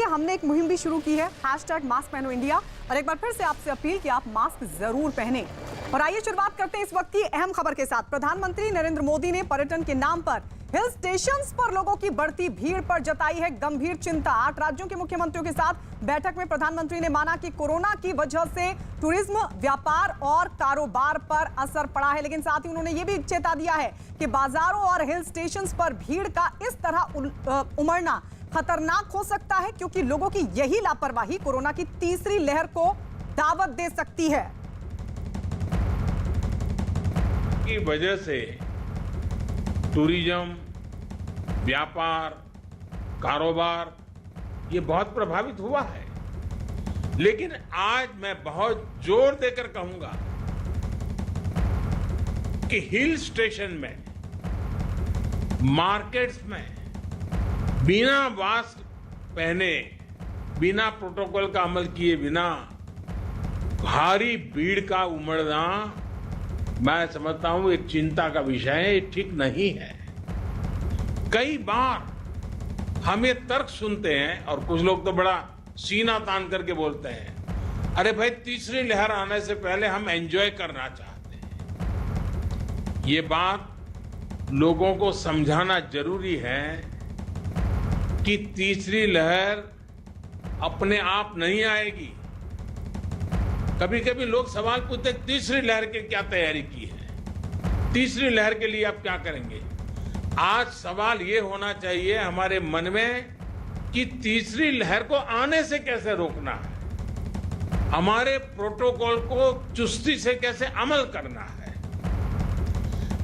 हमने एक मुहिम भी शुरू की है, #मास्क पहनो इंडिया। और एक बार फिर से आपसे अपील कि आप मास्क जरूर पहनें। और आइए शुरुआत करते हैं इस वक्त की अहम खबर के साथ। प्रधानमंत्री नरेंद्र मोदी ने पर्यटन के नाम पर हिल स्टेशंस पर लोगों की बढ़ती भीड़ पर जताई है गंभीर चिंता। 8 राज्यों के मुख्यमंत्रियों के साथ बैठक में प्रधानमंत्री ने माना कि कोरोना की वजह से टूरिज्म, व्यापार और कारोबार पर असर पड़ा है, लेकिन साथ ही उन्होंने यह भी चेता दिया है कि बाजारों और हिल स्टेशंस पर भीड़ का इस तरह उमड़ना खतरनाक हो सकता है, क्योंकि लोगों की यही लापरवाही कोरोना की तीसरी लहर को दावत दे सकती है। की वजह से टूरिज्म, व्यापार, कारोबार ये बहुत प्रभावित हुआ है। लेकिन आज मैं बहुत जोर देकर कहूंगा कि हिल स्टेशन में, मार्केट्स में बिना मास्क पहने, बिना प्रोटोकॉल का अमल किए बिना भारी भीड़ का उमड़ना मैं समझता हूं एक चिंता का विषय है, ये ठीक नहीं है। कई बार हम ये तर्क सुनते हैं और कुछ लोग तो बड़ा सीना तान करके बोलते हैं, अरे भाई तीसरी लहर आने से पहले हम एंजॉय करना चाहते हैं। ये बात लोगों को समझाना जरूरी है कि तीसरी लहर अपने आप नहीं आएगी। कभी कभी लोग सवाल पूछते हैं, तीसरी लहर की क्या तैयारी की है, तीसरी लहर के लिए आप क्या करेंगे। आज सवाल ये होना चाहिए हमारे मन में कि तीसरी लहर को आने से कैसे रोकना है, हमारे प्रोटोकॉल को चुस्ती से कैसे अमल करना है।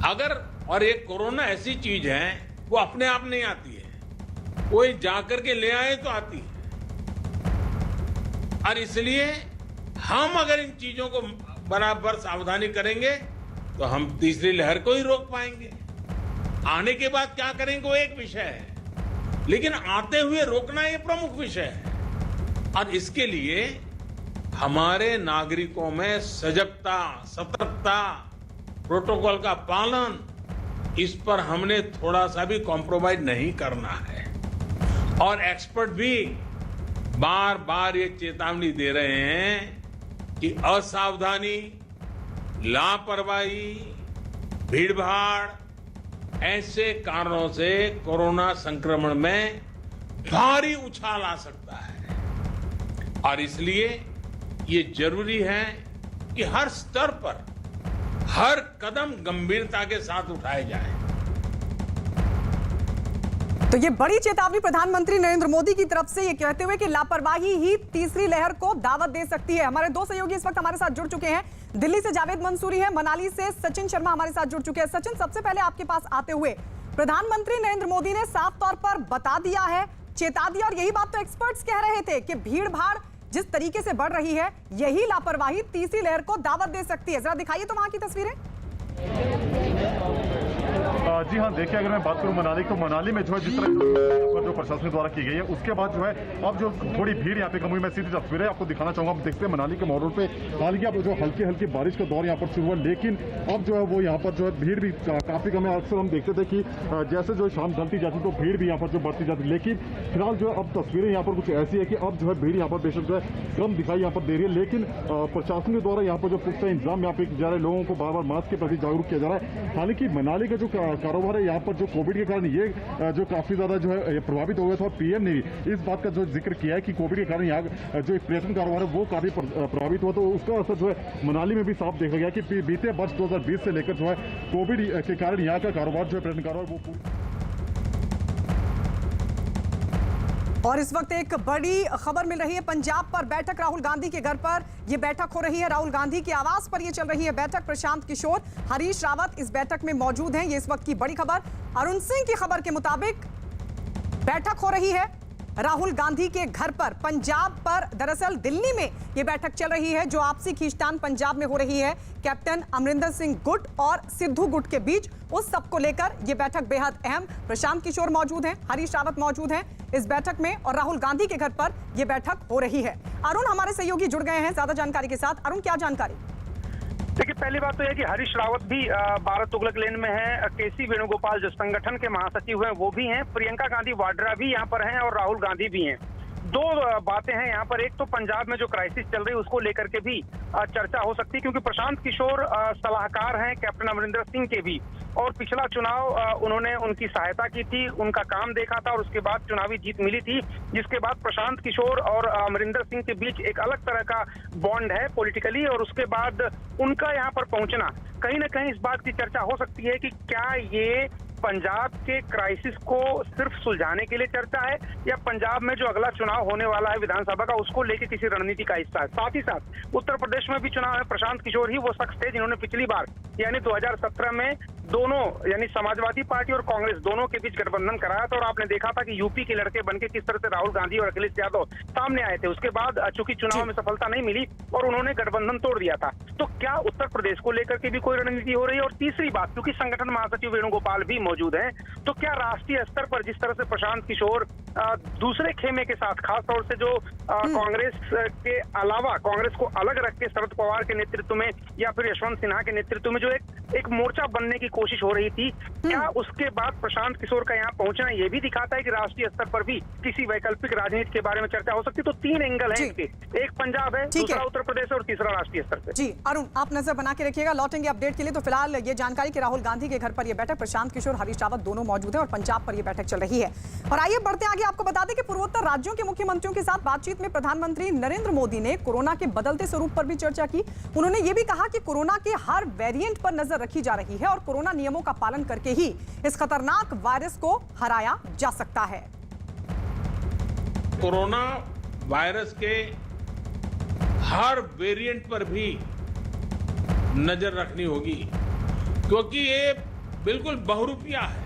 अगर और एक कोरोना ऐसी चीज है वो अपने आप नहीं आती है, कोई जाकर के ले आए तो आती है। और इसलिए हम अगर इन चीजों को बराबर सावधानी करेंगे तो हम तीसरी लहर को ही रोक पाएंगे। आने के बाद क्या करेंगे वो एक विषय है, लेकिन आते हुए रोकना ये प्रमुख विषय है। और इसके लिए हमारे नागरिकों में सजगता, सतर्कता, प्रोटोकॉल का पालन, इस पर हमने थोड़ा सा भी कॉम्प्रोमाइज नहीं करना है। और एक्सपर्ट भी बार बार ये चेतावनी दे रहे हैं कि असावधानी, लापरवाही, भीड़भाड़ ऐसे कारणों से कोरोना संक्रमण में भारी उछाल आ सकता है। और इसलिए ये जरूरी है कि हर स्तर पर हर कदम गंभीरता के साथ उठाए जाए। तो ये बड़ी चेतावनी प्रधानमंत्री नरेंद्र मोदी की तरफ से, ये कहते हुए कि लापरवाही ही तीसरी लहर को दावत दे सकती है। हमारे दो सहयोगी इस वक्त हमारे साथ जुड़ चुके हैं। दिल्ली से जावेद मंसूरी है, मनाली से सचिन शर्मा हमारे साथ जुड़ चुके हैं। सचिन, सबसे पहले आपके पास आते हुए, प्रधानमंत्री नरेंद्र मोदी ने साफ तौर पर बता दिया है, चेता दिया, और यही बात तो एक्सपर्ट्स कह रहे थे कि भीड़ भाड़ जिस तरीके से बढ़ रही है, यही लापरवाही तीसरी लहर को दावत दे सकती है। जरा दिखाइए तो वहां की तस्वीरें। जी हाँ, देखिए अगर मैं बात करूं मनाली, तो मनाली में जो है जिस तरह जो प्रशासन द्वारा की गई है, उसके बाद जो है अब जो थोड़ी भीड़ यहाँ पे कम हुई। मैं सीधी तस्वीरें आपको दिखाना चाहूंगा। आप देखते हैं मनाली के मॉडल पे हालांकि अब जो हल्की हल्की बारिश का दौर यहाँ पर शुरू हुआ, लेकिन अब जो है वो यहाँ पर जो है भीड़ भी काफी कम है। अक्सर हम देखते थे कि जैसे जो शाम ढलती जाती तो भीड़ भी यहाँ पर जो बढ़ती जाती, लेकिन फिलहाल जो है अब तस्वीरें यहाँ पर कुछ ऐसी है कि अब जो है भीड़ यहाँ पर बेशक जो है कम दिखाई यहाँ पर दे रही है, लेकिन प्रशासन के द्वारा यहाँ पर जो पुख्ता इंतजाम यहाँ पे किया जा रहा है, लोगों को बार बार मास्क के प्रति जागरूक किया जा रहा है। हालांकि मनाली का जो कारोबार है यहाँ पर जो कोविड के कारण ये जो काफी ज्यादा जो है प्रभावित हो गया था, और पीएम ने भी इस बात का जो जिक्र किया है कि कोविड के कारण यहाँ जो पर्यटन कारोबार है वो काफी प्रभावित हुआ। तो उसका असर जो है मनाली में भी साफ देखा गया कि बीते वर्ष 2020 से लेकर जो है कोविड के कारण यहाँ का कारोबार जो है पर्यटन कारोबार वो पूरी। और इस वक्त एक बड़ी खबर मिल रही है पंजाब पर बैठक, राहुल गांधी के घर पर यह बैठक हो रही है। राहुल गांधी के आवास पर यह चल रही है बैठक। प्रशांत किशोर, हरीश रावत इस बैठक में मौजूद हैं। ये इस वक्त की बड़ी खबर। अरुण सिंह की खबर के मुताबिक बैठक हो रही है राहुल गांधी के घर पर पंजाब पर। दरअसल दिल्ली में यह बैठक चल रही है जो आपसी खींचतान पंजाब में हो रही है कैप्टन अमरिंदर सिंह गुट और सिद्धू गुट के बीच। उस सब को लेकर यह बैठक बेहद अहम। प्रशांत किशोर मौजूद हैं, हरीश रावत मौजूद हैं इस बैठक में, और राहुल गांधी के घर पर यह बैठक हो रही है। अरुण, हमारे सहयोगी जुड़ गए हैं ज्यादा जानकारी के साथ। अरुण, क्या जानकारी? देखिए, पहली बात तो यह कि हरीश रावत भी भारत तुगलक लेन में है। केसी वेणुगोपाल जो संगठन के महासचिव हैं वो भी हैं। प्रियंका गांधी वाड्रा भी यहाँ पर हैं और राहुल गांधी भी हैं। दो बातें हैं यहाँ पर। एक तो पंजाब में जो क्राइसिस चल रही है उसको लेकर के भी चर्चा हो सकती है, क्योंकि प्रशांत किशोर सलाहकार हैं कैप्टन अमरिंदर सिंह के भी, और पिछला चुनाव उन्होंने उनकी सहायता की थी, उनका काम देखा था और उसके बाद चुनावी जीत मिली थी, जिसके बाद प्रशांत किशोर और अमरिंदर सिंह के बीच एक अलग तरह का बॉन्ड है पॉलिटिकली। और उसके बाद उनका यहाँ पर पहुंचना, कहीं ना कहीं इस बात की चर्चा हो सकती है कि क्या ये पंजाब के क्राइसिस को सिर्फ सुलझाने के लिए चर्चा है, या पंजाब में जो अगला चुनाव होने वाला है विधानसभा का उसको लेके किसी रणनीति का हिस्सा है। साथ ही साथ उत्तर प्रदेश में भी चुनाव है। प्रशांत किशोर ही वो शख्स थे जिन्होंने पिछली बार यानी 2017 में दोनों यानी समाजवादी पार्टी और कांग्रेस दोनों के बीच गठबंधन कराया था, और आपने देखा था कि यूपी के लड़के बनके किस तरह से राहुल गांधी और अखिलेश यादव सामने आए थे। उसके बाद चूंकि चुनाव में सफलता नहीं मिली और उन्होंने गठबंधन तोड़ दिया था। तो क्या उत्तर प्रदेश को लेकर के भी कोई रणनीति हो रही है? और तीसरी बात, क्योंकि संगठन महासचिव वेणुगोपाल भी मौजूद हैं, तो क्या राष्ट्रीय स्तर पर जिस तरह से प्रशांत किशोर दूसरे खेमे के साथ, खासतौर से जो कांग्रेस के अलावा कांग्रेस को अलग रख के शरद पवार के नेतृत्व में या फिर यशवंत सिन्हा के नेतृत्व में जो एक मोर्चा बनने की कोशिश हो रही थी, क्या उसके बाद प्रशांत किशोर का यहाँ पहुंचना ये भी दिखाता है कि राष्ट्रीय स्तर पर भी किसी वैकल्पिक राजनीति के बारे में चर्चा हो सकती है? तो तीन एंगल है इसके, एक पंजाब है, दूसरा उत्तर प्रदेश और तीसरा राष्ट्रीय स्तर पर। जी अरुण, आप नजर बना के रखिएगा, लौटेंगे अपडेट के लिए। तो फिलहाल ये जानकारी कि राहुल गांधी के घर पर यह बैठक, प्रशांत किशोर, हरीश रावत दोनों मौजूद हैं और पंजाब पर यह बैठक चल रही है। और आइए बढ़ते आगे, आपको बता दें कि पूर्वोत्तर राज्यों के मुख्यमंत्रियों के साथ बातचीत में प्रधानमंत्री नरेंद्र मोदी ने कोरोना के बदलते स्वरूप पर भी चर्चा की। उन्होंने ये भी कहा कि कोरोना के हर वेरिएंट पर नजर रखी जा रही है और कोरोना नियमों का पालन करके ही इस खतरनाक वायरस को हराया जा सकता है। कोरोना वायरस के हर वेरिएंट पर भी नजर रखनी होगी, क्योंकि ये बिल्कुल बहुरूपिया है,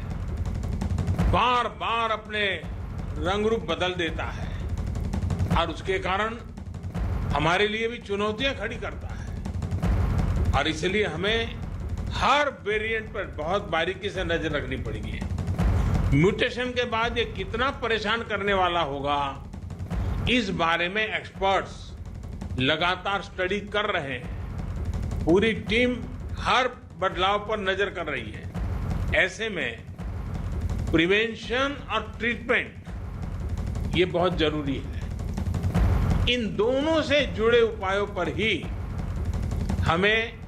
बार बार अपने रंग रूप बदल देता है और उसके कारण हमारे लिए भी चुनौतियां खड़ी करता है। और इसलिए हमें हर वेरिएंट पर बहुत बारीकी से नजर रखनी पड़ेगी। म्यूटेशन के बाद ये कितना परेशान करने वाला होगा, इस बारे में एक्सपर्ट्स लगातार स्टडी कर रहे हैं। पूरी टीम हर बदलाव पर नजर कर रही है। ऐसे में प्रिवेंशन और ट्रीटमेंट ये बहुत जरूरी है। इन दोनों से जुड़े उपायों पर ही हमें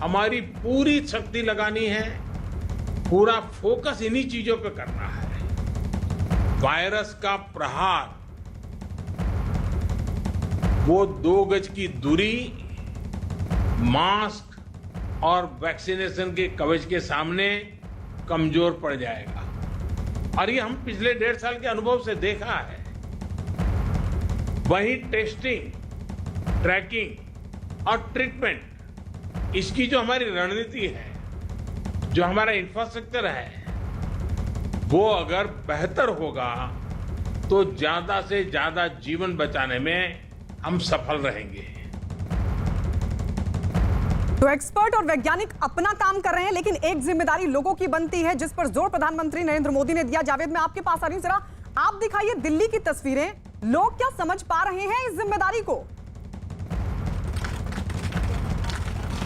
हमारी पूरी शक्ति लगानी है, पूरा फोकस इन्हीं चीजों पे करना है। वायरस का प्रहार वो 2 गज की दूरी, मास्क और वैक्सीनेशन के कवच के सामने कमजोर पड़ जाएगा। और ये हम पिछले 1.5 साल के अनुभव से देखा है। वही टेस्टिंग, ट्रैकिंग और ट्रीटमेंट, इसकी जो हमारी रणनीति है, जो हमारा इंफ्रास्ट्रक्चर है, वो अगर बेहतर होगा तो ज्यादा से ज्यादा जीवन बचाने में हम सफल रहेंगे। तो एक्सपर्ट और वैज्ञानिक अपना काम कर रहे हैं, लेकिन एक जिम्मेदारी लोगों की बनती है, जिस पर जोर प्रधानमंत्री नरेंद्र मोदी ने दिया। जावेद, मैं आपके पास आ रही हूं, जरा आप दिखाइए दिल्ली की तस्वीरें। लोग क्या समझ पा रहे हैं इस जिम्मेदारी को?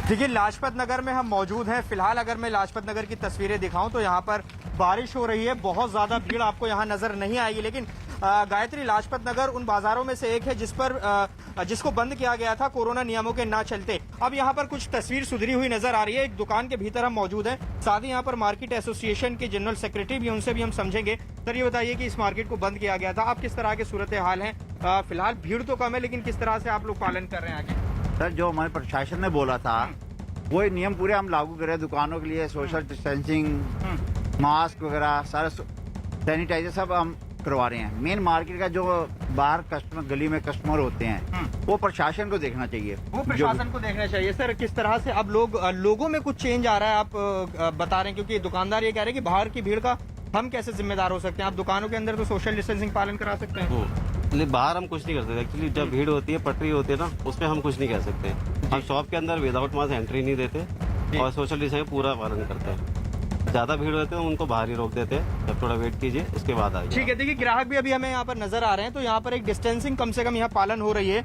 देखिए, लाजपत नगर में हम मौजूद हैं। फिलहाल अगर मैं लाजपत नगर की तस्वीरें दिखाऊं तो यहाँ पर बारिश हो रही है, बहुत ज्यादा भीड़ आपको यहाँ नजर नहीं आएगी। लेकिन गायत्री, लाजपत नगर उन बाजारों में से एक है जिसको बंद किया गया था कोरोना नियमों के ना चलते। अब यहाँ पर कुछ तस्वीर सुधरी हुई नजर आ रही है। एक दुकान के भीतर हम मौजूद हैं, साथ ही यहाँ पर मार्केट एसोसिएशन के जनरल सेक्रेटरी भी, उनसे भी हम समझेंगे। सर, ये बताइए कि इस मार्केट को बंद किया गया था, अब किस तरह के सूरत हाल है? फिलहाल भीड़ तो कम है, लेकिन किस तरह से आप लोग पालन कर रहे हैं आगे? सर, जो हमारे प्रशासन ने बोला था वो नियम पूरे हम लागू कर रहे हैं। दुकानों के लिए सोशल डिस्टेंसिंग, मास्क वगैरह, सारा सैनिटाइजर सब हम करवा रहे हैं। मेन मार्केट का जो बाहर कस्टमर, गली में कस्टमर होते हैं, वो प्रशासन को देखना चाहिए, वो प्रशासन को देखना चाहिए। सर, किस तरह से अब लोगों में कुछ चेंज आ रहा है, आप बता रहे हैं? क्योंकि दुकानदार ये कह रहे हैं कि बाहर की भीड़ का हम कैसे जिम्मेदार हो सकते हैं? आप दुकानों के अंदर तो सोशल डिस्टेंसिंग पालन करा सकते हैं। नहीं, बाहर हम कुछ नहीं कर सकते। एक्चुअली जब भीड़ होती है, पटरी होती है ना, उसमें हम कुछ नहीं कह सकते। हम शॉप के अंदर विदाउट मास्क एंट्री नहीं देते और सोशल डिस्टेंसिंग पूरा पालन करते हैं। ज्यादा भीड़ होती है उनको बाहर ही रोक देते हैं, जब थोड़ा वेट कीजिए उसके बाद आइए। ठीक है। देखिए, ग्राहक भी अभी हमें यहाँ पर नजर आ रहे हैं, तो यहाँ पर एक डिस्टेंसिंग कम से कम यहाँ पालन हो रही है।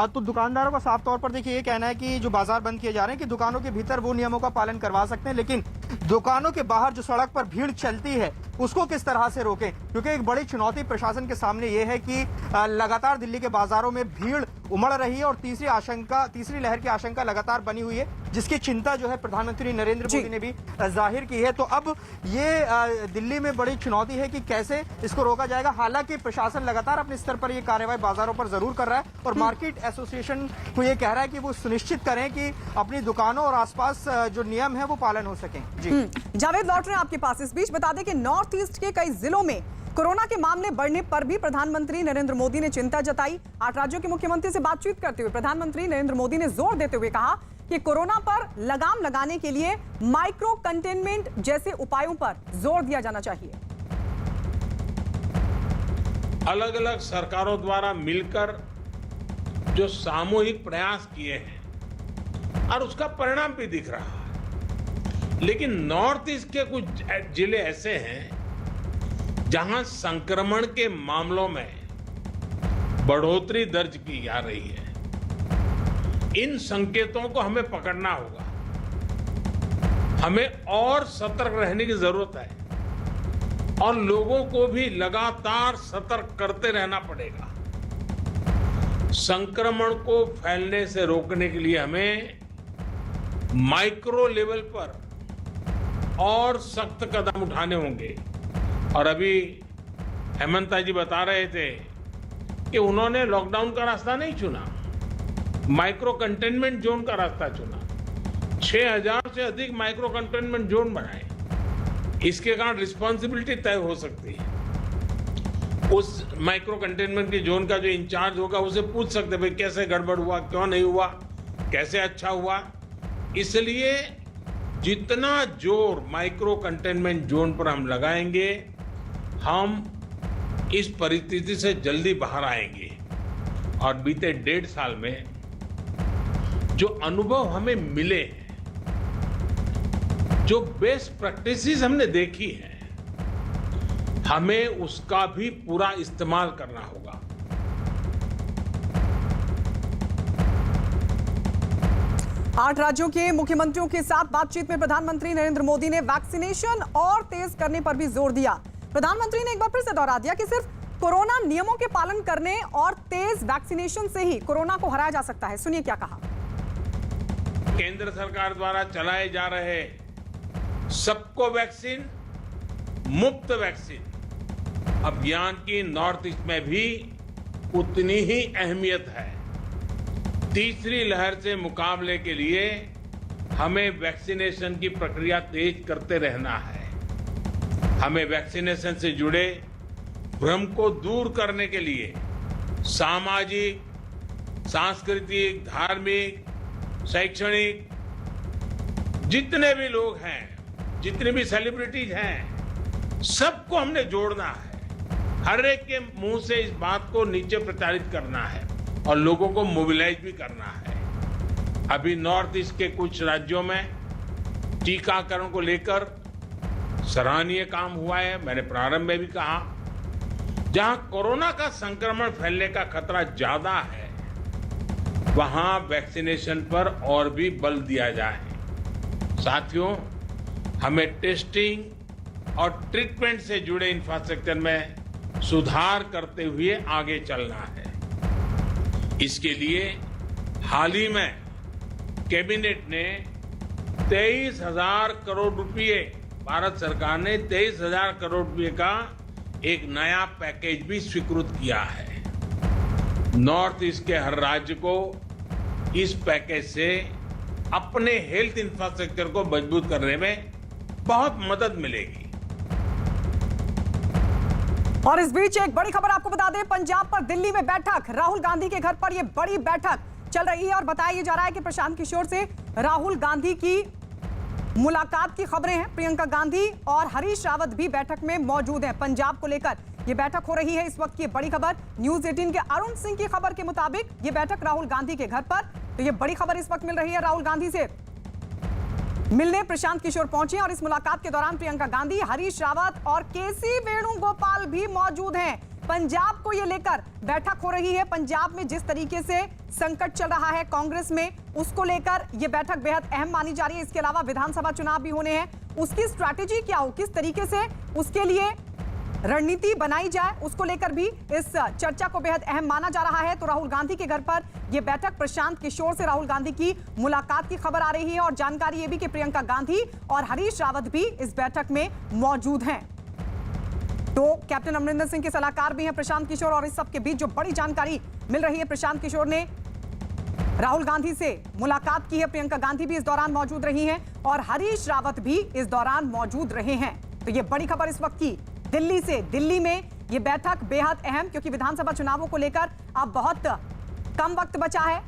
तो दुकानदारों का साफ तौर पर देखिए ये कहना है कि जो बाजार बंद किए जा रहे हैं कि दुकानों के भीतर वो नियमों का पालन करवा सकते हैं, लेकिन दुकानों के बाहर जो सड़क पर भीड़ चलती है उसको किस तरह से रोकें, क्योंकि एक बड़ी चुनौती प्रशासन के सामने ये है कि लगातार दिल्ली के बाजारों में भीड़ उमड़ रही है और तीसरी लहर की आशंका लगातार बनी हुई है, जिसकी चिंता जो है प्रधानमंत्री नरेंद्र मोदी ने भी जाहिर की है। तो अब ये दिल्ली में बड़ी चुनौती है कि कैसे इसको रोका जाएगा। हालांकि प्रशासन लगातार अपने स्तर पर ये कार्रवाई बाजारों पर जरूर कर रहा है और मार्केट एसोसिएशन को ये कह रहा है कि वो सुनिश्चित करें कि अपनी दुकानों और आसपास जो नियम है वो पालन हो सके। जी जावेद, लौट रहे हैं आपके पास। इस बीच बता दें कि नॉर्थ ईस्ट के कई जिलों में कोरोना के मामले बढ़ने पर भी प्रधानमंत्री नरेंद्र मोदी ने चिंता जताई। 8 राज्यों के मुख्यमंत्री से बातचीत करते हुए प्रधानमंत्री नरेंद्र मोदी ने जोर देते हुए कहा कि कोरोना पर लगाम लगाने के लिए माइक्रो कंटेनमेंट जैसे उपायों पर जोर दिया जाना चाहिए। अलग अलग सरकारों द्वारा मिलकर जो सामूहिक प्रयास किए हैं और उसका परिणाम भी दिख रहा है, लेकिन नॉर्थ ईस्ट के कुछ जिले ऐसे हैं जहां संक्रमण के मामलों में बढ़ोतरी दर्ज की जा रही है। इन संकेतों को हमें पकड़ना होगा। हमें और सतर्क रहने की जरूरत है और लोगों को भी लगातार सतर्क करते रहना पड़ेगा। संक्रमण को फैलने से रोकने के लिए हमें माइक्रो लेवल पर और सख्त कदम उठाने होंगे। और अभी हेमंता जी बता रहे थे कि उन्होंने लॉकडाउन का रास्ता नहीं चुना, माइक्रो कंटेनमेंट जोन का रास्ता चुना। 6000 से अधिक माइक्रो कंटेनमेंट जोन बनाए। इसके कारण रिस्पॉन्सिबिलिटी तय हो सकती है। उस माइक्रो कंटेनमेंट की जोन का जो इंचार्ज होगा उसे पूछ सकते भाई कैसे गड़बड़ हुआ, क्यों नहीं हुआ, कैसे अच्छा हुआ। इसलिए जितना जोर माइक्रो कंटेनमेंट जोन पर हम लगाएंगे, हम इस परिस्थिति से जल्दी बाहर आएंगे। और बीते 1.5 साल में जो अनुभव हमें मिले, जो बेस्ट प्रैक्टिसेस हमने देखी है, हमें उसका भी पूरा इस्तेमाल करना होगा। 8 राज्यों के मुख्यमंत्रियों के साथ बातचीत में प्रधानमंत्री नरेंद्र मोदी ने वैक्सीनेशन और तेज करने पर भी जोर दिया। प्रधानमंत्री ने एक बार फिर से दोहरा दिया कि सिर्फ कोरोना नियमों के पालन करने और तेज वैक्सीनेशन से ही कोरोना को हराया जा सकता है। सुनिए क्या कहा। केंद्र सरकार द्वारा चलाए जा रहे सबको वैक्सीन, मुफ्त वैक्सीन अभियान की नॉर्थ ईस्ट में भी उतनी ही अहमियत है। तीसरी लहर से मुकाबले के लिए हमें वैक्सीनेशन की प्रक्रिया तेज करते रहना है। हमें वैक्सीनेशन से जुड़े भ्रम को दूर करने के लिए सामाजिक, सांस्कृतिक, धार्मिक, शैक्षणिक जितने भी लोग हैं, जितने भी सेलिब्रिटीज हैं, सबको हमने जोड़ना है। हर एक के मुंह से इस बात को नीचे प्रचारित करना है और लोगों को मोबिलाइज भी करना है। अभी नॉर्थ ईस्ट के कुछ राज्यों में टीकाकरण को लेकर सराहनीय काम हुआ है। मैंने प्रारंभ में भी कहा, जहां कोरोना का संक्रमण फैलने का खतरा ज्यादा है, वहां वैक्सीनेशन पर और भी बल दिया जाए। साथियों, हमें टेस्टिंग और ट्रीटमेंट से जुड़े इंफ्रास्ट्रक्चर में सुधार करते हुए आगे चलना है। इसके लिए हाल ही में कैबिनेट ने 23,000 करोड़ रुपए, भारत सरकार ने 23,000 करोड़ रुपए का एक नया पैकेज भी स्वीकृत किया है। नॉर्थ ईस्ट के हर राज्य को इस पैकेज से अपने हेल्थ इंफ्रास्ट्रक्चर को मजबूत करने में बहुत मदद मिलेगी। और इस बीच एक बड़ी खबर आपको बता दें, पंजाब पर दिल्ली में बैठक, राहुल गांधी के घर पर यह बड़ी बैठक चल रही है और बताया जा रहा है कि प्रशांत किशोर से राहुल गांधी की मुलाकात की खबरें हैं। प्रियंका गांधी और हरीश रावत भी बैठक में मौजूद हैं। पंजाब को लेकर यह बैठक हो रही है। इस वक्त की बड़ी खबर न्यूज 18 के अरुण सिंह की खबर के मुताबिक यह बैठक राहुल गांधी के घर पर, तो यह बड़ी खबर इस वक्त मिल रही है राहुल गांधी से। मिलने प्रशांत किशोर पहुंचे और इस मुलाकात के दौरान प्रियंका गांधी, हरीश रावत और केसी वेणुगोपाल भी मौजूद हैं। पंजाब को ये लेकर बैठक हो रही है। पंजाब में जिस तरीके से संकट चल रहा है कांग्रेस में, उसको लेकर ये बैठक बेहद अहम मानी जा रही है। इसके अलावा विधानसभा चुनाव भी होने हैं, उसकी स्ट्रैटेजी क्या हो, किस तरीके से उसके लिए रणनीति बनाई जाए, उसको लेकर भी इस चर्चा को बेहद अहम माना जा रहा है। तो राहुल गांधी के घर पर यह बैठक, प्रशांत किशोर से राहुल गांधी की मुलाकात की खबर आ रही है और जानकारी यह भी कि प्रियंका गांधी और हरीश रावत भी इस बैठक में मौजूद हैं। तो कैप्टन अमरिंदर सिंह के सलाहकार भी हैं प्रशांत किशोर, और इस सब के बीच जो बड़ी जानकारी मिल रही है, प्रशांत किशोर ने राहुल गांधी से मुलाकात की है, प्रियंका गांधी भी इस दौरान मौजूद रही हैं और हरीश रावत भी इस दौरान मौजूद रहे हैं। तो ये बड़ी खबर इस वक्त की दिल्ली से। दिल्ली में ये बैठक बेहद अहम, क्योंकि विधानसभा चुनावों को लेकर अब बहुत कम वक्त बचा है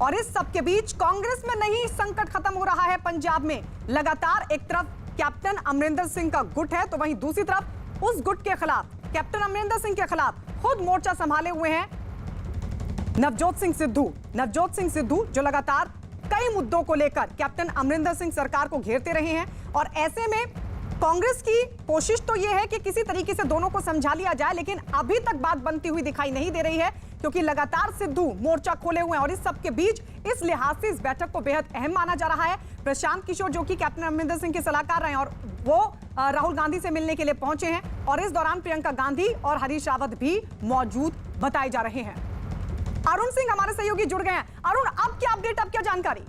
और इस सब के बीच कांग्रेस में नहीं संकट खत्म हो रहा है। पंजाब में लगातार एक तरफ कैप्टन अमरिंदर सिंह का गुट है, तो वहीं दूसरी तरफ उस गुट के खिलाफ, कैप्टन अमरिंदर सिंह के खिलाफ खुद मोर्चा संभाले हुए हैं नवजोत सिंह सिद्धू। नवजोत सिंह सिद्धू जो लगातार कई मुद्दों को लेकर कैप्टन अमरिंदर सिंह सरकार को घेरते रहे हैं और ऐसे में कांग्रेस की कोशिश तो यह है कि किसी तरीके से दोनों को समझा लिया जाए, लेकिन अभी तक बात बनती हुई दिखाई नहीं दे रही है, क्योंकि लगातार सिद्धू मोर्चा खोले हुए हैं और इस सब के बीच इस लिहाज से इस बैठक को बेहद अहम माना जा रहा है। प्रशांत किशोर जो कि कैप्टन अमरिंदर सिंह के सलाहकार रहे हैं और वो राहुल गांधी से मिलने के लिए पहुंचे हैं और इस दौरान प्रियंका गांधी और हरीश रावत भी मौजूद बताए जा रहे हैं। अरुण सिंह हमारे सहयोगी जुड़ गए हैं। अरुण, अब क्या अपडेट, अब क्या जानकारी?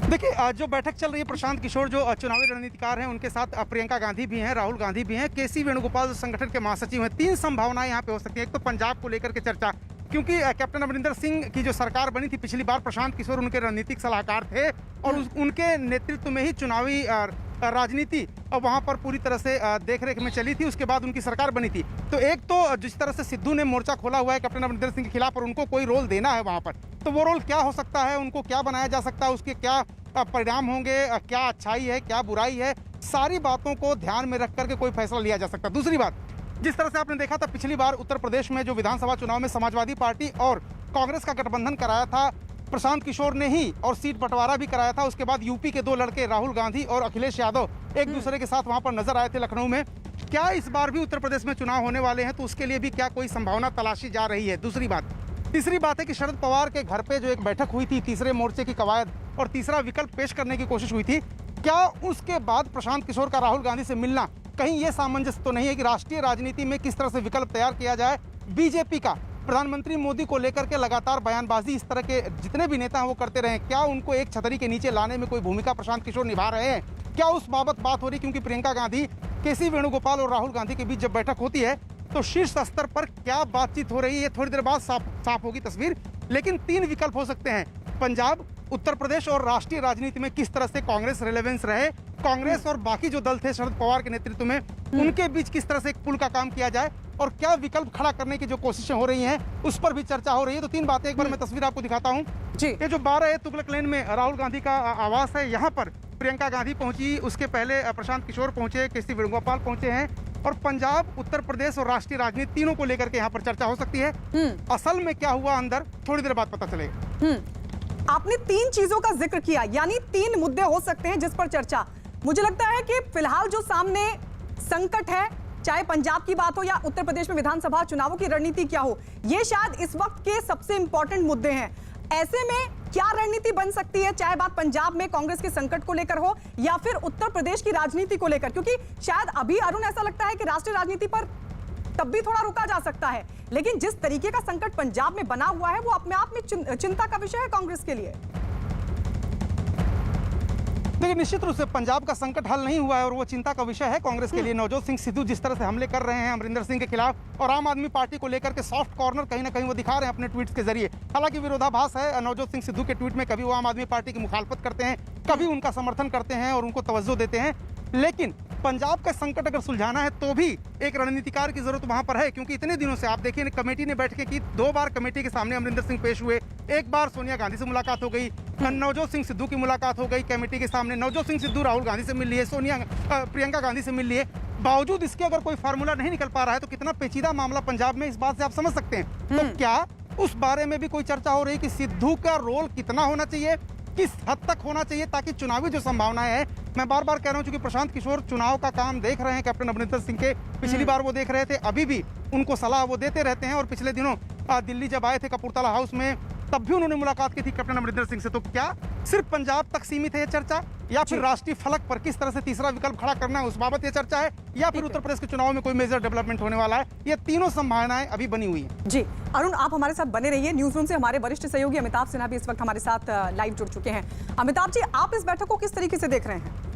देखिए, जो बैठक चल रही है, प्रशांत किशोर जो चुनावी रणनीतिकार हैं, उनके साथ प्रियंका गांधी भी हैं, राहुल गांधी भी हैं, केसी वेणुगोपाल जो संगठन के महासचिव हैं। तीन संभावनाएं यहाँ पे हो सकती हैं। एक तो पंजाब को लेकर के चर्चा, क्योंकि कैप्टन अमरिंदर सिंह की जो सरकार बनी थी पिछली बार, प्रशांत किशोर उनके रणनीतिक सलाहकार थे और उनके नेतृत्व में ही चुनावी राजनीति और वहां पर पूरी तरह से देखरेख में चली थी। उसके बाद उनकी सरकार बनी थी। तो एक तो जिस तरह से सिद्धू ने मोर्चा खोला हुआ है कैप्टन अमरिंदर सिंह के खिलाफ और उनको कोई रोल देना है वहां पर, तो वो रोल क्या हो सकता है, उनको क्या बनाया जा सकता है, उसके क्या परिणाम होंगे, क्या अच्छाई है, क्या बुराई है, सारी बातों को ध्यान में रख करके कोई फैसला लिया जा सकता है। दूसरी बात, जिस तरह से आपने देखा था पिछली बार उत्तर प्रदेश में जो विधानसभा चुनाव में समाजवादी पार्टी और कांग्रेस का गठबंधन कराया था प्रशांत किशोर ने ही, और सीट बंटवारा भी कराया था। उसके बाद यूपी के दो लड़के राहुल गांधी और अखिलेश यादव एक दूसरे के साथ वहां पर नजर आए थे लखनऊ में। क्या इस बार भी उत्तर प्रदेश में चुनाव होने वाले हैं, तो उसके लिए भी क्या कोई संभावना तलाशी जा रही है? दूसरी बात, तीसरी बात है कि शरद पवार के घर पे जो एक बैठक हुई थी, तीसरे मोर्चे की कवायद और तीसरा विकल्प पेश करने की कोशिश हुई थी, क्या उसके बाद प्रशांत किशोर का राहुल गांधी से मिलना कहीं ये सामंजस्य तो नहीं है कि राष्ट्रीय राजनीति में किस तरह से विकल्प तैयार किया जाए? बीजेपी का प्रधानमंत्री मोदी को लेकर के लगातार बयानबाजी इस तरह के जितने भी नेता हैं वो करते रहे, क्या उनको एक छतरी के नीचे लाने में कोई भूमिका प्रशांत किशोर निभा रहे हैं? क्या उस बाबत बात हो रही? क्योंकि प्रियंका गांधी, केसी वेणुगोपाल और राहुल गांधी के बीच जब बैठक होती है तो शीर्ष स्तर पर क्या बातचीत हो रही है, थोड़ी देर बाद साफ होगी तस्वीर। लेकिन तीन विकल्प हो सकते हैं, पंजाब, उत्तर प्रदेश और राष्ट्रीय राजनीति में किस तरह से कांग्रेस रिलेवेंस रहे, कांग्रेस और बाकी जो दल थे शरद पवार के नेतृत्व में, उनके बीच किस तरह से एक पुल का काम किया जाए और क्या विकल्प खड़ा करने की जो कोशिशें हो रही हैं उस पर भी चर्चा हो रही है। तो तीन बातें, एक बार मैं तस्वीर आपको दिखाता हूँ। ये जो 12 तुगलक लेन में राहुल गांधी का आवास है, यहाँ पर प्रियंका गांधी पहुंची, उसके पहले प्रशांत किशोर पहुंचे, केसी वेणुगोपाल पहुंचे हैं और पंजाब, उत्तर प्रदेश और राष्ट्रीय राजनीति तीनों को लेकर के यहाँ पर चर्चा हो सकती है। असल में क्या हुआ अंदर, थोड़ी देर बाद पता चलेगा। आपने तीन चीजों का जिक्र किया, यानी तीन मुद्दे हो सकते हैं जिस पर चर्चा। मुझे लगता है कि फिलहाल जो सामने संकट है, चाहे पंजाब की बात हो या उत्तर प्रदेश में विधानसभा चुनावों की रणनीति क्या हो, ये शायद इस वक्त के सबसे इंपॉर्टेंट मुद्दे हैं। ऐसे में क्या रणनीति बन सकती है, चाहे बात पंजाब में कांग्रेस के संकट को लेकर हो या फिर उत्तर प्रदेश की राजनीति को लेकर? क्योंकि शायद अभी अरुण ऐसा लगता है कि राष्ट्रीय राजनीति पर तब भी थोड़ा रुका जा सकता है, लेकिन जिस तरीके का संकट पंजाब में बना हुआ है वो अपने आप में चिंता का विषय है कांग्रेस के लिए। देखिए, निश्चित रूप से पंजाब का संकट हल नहीं हुआ है और वो चिंता का विषय है कांग्रेस के लिए। नवजोत सिंह सिद्धू जिस तरह से हमले कर रहे हैं अमरिंदर सिंह के खिलाफ और आम आदमी पार्टी को लेकर के सॉफ्ट कॉर्नर कहीं ना कहीं वो दिखा रहे हैं अपने ट्वीट्स के जरिए। हालांकि विरोधाभास है नवजोत सिंह सिद्धू के ट्वीट में, कभी वो आम आदमी पार्टी की मुखालफत करते हैं, कभी उनका समर्थन करते हैं और उनको तवज्जो देते हैं। लेकिन पंजाब का संकट अगर सुलझाना है तो भी एक रणनीतिकार की जरूरत वहां पर है, क्योंकि इतने दिनों से आप देखिए कमेटी ने बैठकें की, 2 बार कमेटी के सामने अमरिंदर सिंह पेश हुए, एक बार सोनिया गांधी से मुलाकात हो गई, नवजोत सिंह सिद्धू की मुलाकात हो गई कमेटी के सामने, नवजोत सिंह सिद्धू राहुल गांधी से मिल लिए, प्रियंका गांधी से मिल लिए। बावजूद इसके अगर कोई फार्मूला नहीं निकल पा रहा है तो कितना पेचीदा मामला पंजाब में, इस बात से आप समझ सकते हैं। तो क्या उस बारे में भी कोई चर्चा हो रही कि सिद्धू का रोल कितना होना चाहिए, किस हद तक होना चाहिए ताकि चुनावी जो संभावनाएं हैं, मैं बार बार कह रहा हूं चूंकि प्रशांत किशोर चुनाव का काम देख रहे हैं कैप्टन अमरिंदर सिंह के, पिछली बार वो देख रहे थे, अभी भी उनको सलाह वो देते रहते हैं और पिछले दिनों दिल्ली जब आए थे कपूरथला हाउस में तब भी उन्होंने मुलाकात की थी कैप्टन अमरिंदर सिंह से। तो क्या सिर्फ पंजाब तक सीमित है ये चर्चा या फिर राष्ट्रीय फलक पर किस तरह से तीसरा विकल्प खड़ा करना है उस बाबत ये चर्चा है, या फिर उत्तर प्रदेश के चुनाव में कोई मेजर डेवलपमेंट होने वाला है? ये तीनों संभावनाएं अभी बनी हुई हैं। जी अरुण, आप हमारे साथ बने रहिए। न्यूज रूम से हमारे वरिष्ठ सहयोगी अमिताभ सिन्हा भी इस वक्त हमारे साथ लाइव जुड़ चुके हैं। अमिताभ जी, आप इस बैठक को किस तरीके से देख रहे हैं?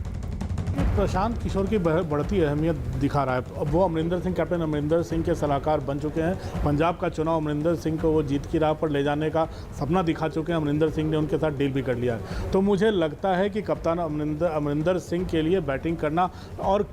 प्रशांत किशोर की बढ़ती अहमियत दिखा रहा है। अब वो अमरिंदर सिंह, कैप्टन अमरिंदर सिंह के सलाहकार बन चुके हैं। पंजाब का चुनाव अमरिंदर सिंह को वो जीत की राह पर ले जाने का सपना दिखा चुके हैं। अमरिंदर सिंह ने उनके साथ डील भी कर लिया है। तो मुझे लगता है कि कप्तान अमरिंदर सिंह के लिए बैटिंग करना और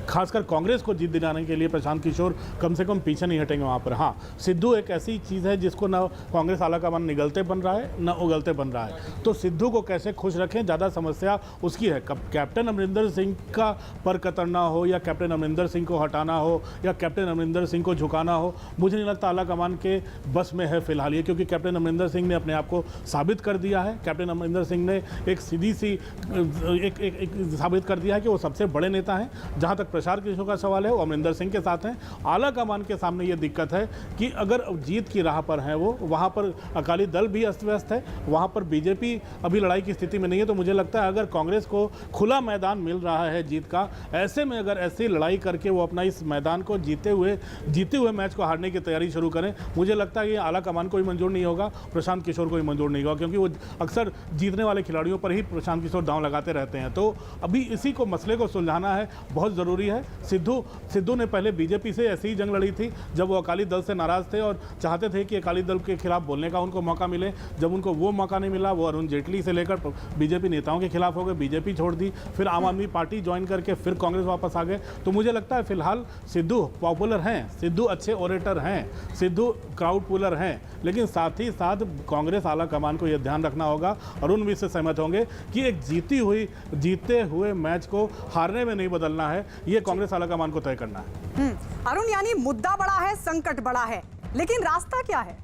खासकर कांग्रेस को जीत दिलाने के लिए प्रशांत किशोर कम से कम पीछे नहीं हटेंगे वहाँ पर। हाँ, सिद्धू एक ऐसी चीज़ है जिसको ना कांग्रेस आलाकमान निगलते बन रहा है ना उगलते बन रहा है। तो सिद्धू को कैसे खुश रखें, ज़्यादा समस्या उसकी है। कैप्टन अमरिंदर सिंह का पर कतरना हो या कैप्टन अमरिंदर सिंह को हटाना हो या कैप्टन अमरिंदर सिंह को झुकाना हो, मुझे नहीं लगता आलाकमान के बस में है फिलहाल ये, क्योंकि कैप्टन अमरिंदर सिंह ने अपने आप को साबित कर दिया है। कैप्टन अमरिंदर सिंह ने एक सीधी सी एक साबित कर दिया है कि वो सबसे बड़े नेता हैं। जहाँ तक प्रशांत किशोर का सवाल है, वो अमरिंदर सिंह के साथ हैं। आला कमान के सामने ये दिक्कत है कि अगर जीत की राह पर हैं वो, वहाँ पर अकाली दल भी अस्त व्यस्त है, वहाँ पर बीजेपी अभी लड़ाई की स्थिति में नहीं है। तो मुझे लगता है अगर कांग्रेस को खुला मैदान मिल रहा है जीत का, ऐसे में अगर ऐसी लड़ाई करके वो अपना इस मैदान को जीते हुए मैच को हारने की तैयारी शुरू करें, मुझे लगता है ये आला कमान को भी मंजूर नहीं होगा, प्रशांत किशोर को भी मंजूर नहीं होगा, क्योंकि वो अक्सर जीतने वाले खिलाड़ियों पर ही प्रशांत किशोर दांव लगाते रहते हैं। तो अभी इसी को मसले को सुलझाना है, बहुत ज़रूरी है। सिद्धू ने पहले बीजेपी से ऐसी ही जंग लड़ी थी जब वो अकाली दल से नाराज थे और चाहते थे कि अकाली दल के खिलाफ बोलने का उनको मौका मिले। जब उनको वो मौका नहीं मिला, वो अरुण जेटली से लेकर बीजेपी नेताओं के खिलाफ हो गए, बीजेपी छोड़ दी, फिर आम आदमी पार्टी ज्वाइन करके फिर कांग्रेस वापस आ गए। तो मुझे लगता है फिलहाल सिद्धू पॉपुलर हैं, सिद्धू अच्छे ओरेटर हैं, सिद्धू क्राउड पुलर हैं, लेकिन साथ ही साथ कांग्रेस आला कमान को यह ध्यान रखना होगा, अरुण भी इससे सहमत होंगे कि एक जीते हुए मैच को हारने में नहीं बदलना है, ये कांग्रेस आला कमान को तय करना है। अरुण, यानी मुद्दा बड़ा है, संकट बड़ा है, लेकिन रास्ता क्या है?